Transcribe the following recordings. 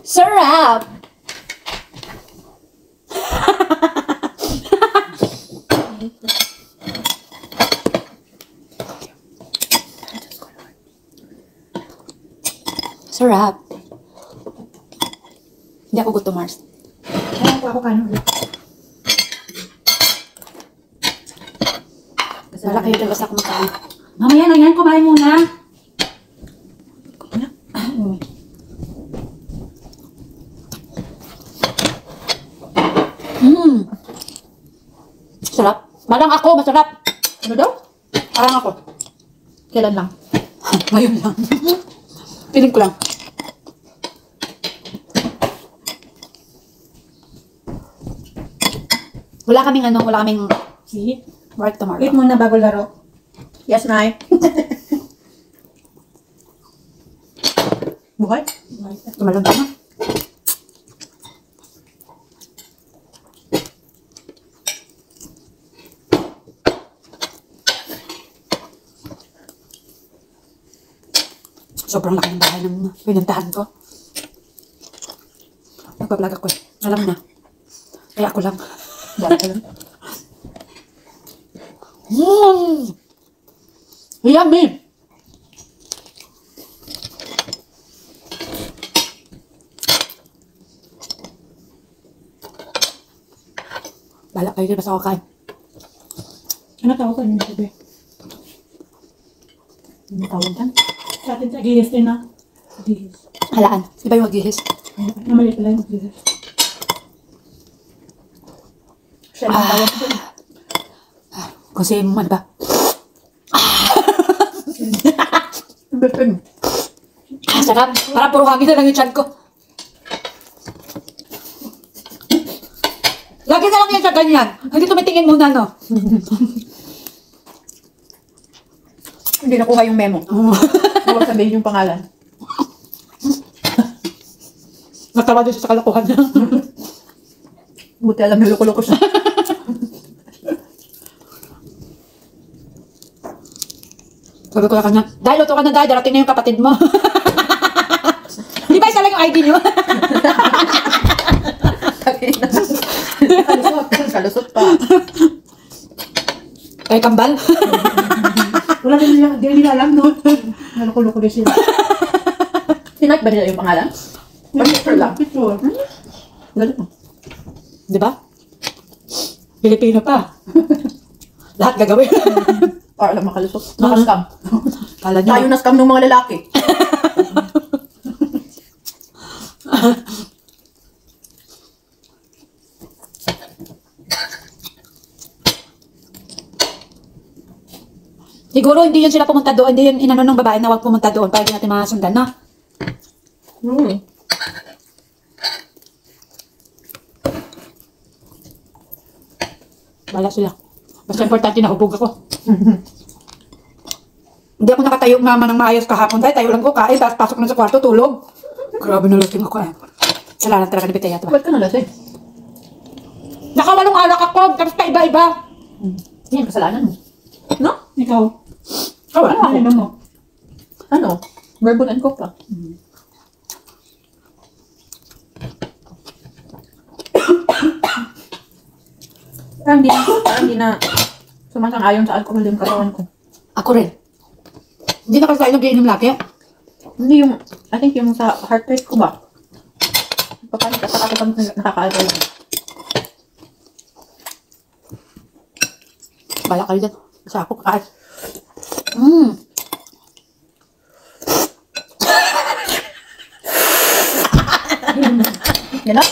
Sarap! Sarap. Hindi ako gusto, Mars. Ako kanin ulit. Wala kayo dyan basta kumakain. Mamaya na yan, kumain muna. Sarap. Parang ako, masarap. Ano daw? Parang ako. Kailan lang? Ngayon lang. Piling ko lang. Wala kaming See? work tomorrow. Wait muna bago laro. Yes, Nay. Buhay? Tumalon ka na. Sobrang laki ng bahay ng pinuntahan ko. Nagpa-vlog ako eh. Alam na. Kaya ako lang. Dami ka lang. Yummy! Balak kayo din basta ako kain. Ano tawag ka niyo, bebe? Ano tawag dyan? Sa atin sa gihis din na. Gihis. Halaan. Iba yung maghihis. Namalit lang yung gihis. Siya lang tawag ko. Kung si ano ba? Sarap. Parang puro hangin na lang yung tiyan ko. Lagi na lang yan siya ganyan. Hindi tumitingin muna, no? Hindi nakuha yung memo. Huwag sabihin yung pangalan. Natawa din siya sa kalokohan niya. Buti alam na loko-loko siya. Sabi ko na kanya, dahil luto ka na dahil, darating na yung kapatid mo. Di ba isa lang yung ID niyo? Kalusot pa. Kay kambal. Wala din nila alam, no? Naloko-loko din sila. Tinake ba nila yung pangalan? Picture lang. Picture. Galit mo. Di ba? Pilipino pa. Lahat gagawin. Para lang makalusot. Naka-scam. Kala niyo. Tayo na-scam ng mga lalaki. Siguro hindi yun sila pumunta doon. Hindi yun inano ng babae na huwag pumunta doon para hindi natin masundan na. Bala sila. Basta importante na hubog ako. Hindi ako nakatayo naman ng maayos kahapon dahil tayo lang ko kain tapos pasok na sa kwarto tulog. Grabe na lasing ako eh. Salamat talaga ni Bitaya to. Ba't ka nalasing? Nakawalong alak ako tapos pa iba-iba. Yan, kasalanan mo. No? Ikaw. Ano mo? Ano? Bourbon and Coke lang. Parang di na sumasang-ayon sa alcohol yung katawan ko. Ako rin. Hindi na kasi tayo nag-iinom lagi. Hindi yung, I think yung sa heart rate ko ba? Papalit ka sa kapag nakaka-alcohol. Bala kayo dyan. Kasi ako kakain. Yan na?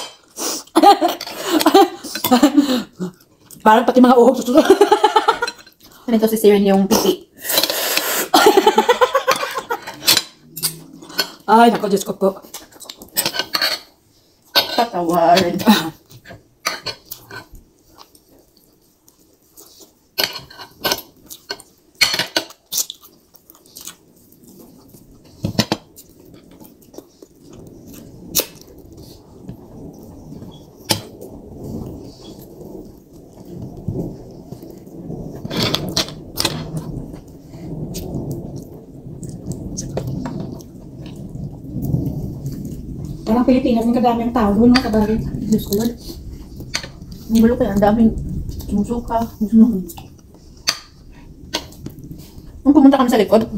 Parang pati mga uhog susunod. Ganito si Siren yung pipi. Ay, naku, Diyos ko po. Patawarin. Parang Pilipinas, yung kadami ang tao doon, no? Kabari. Diyos ko, Lord. Ang gulo kaya, ang daming sumusuka. Nung pumunta kami sa likod,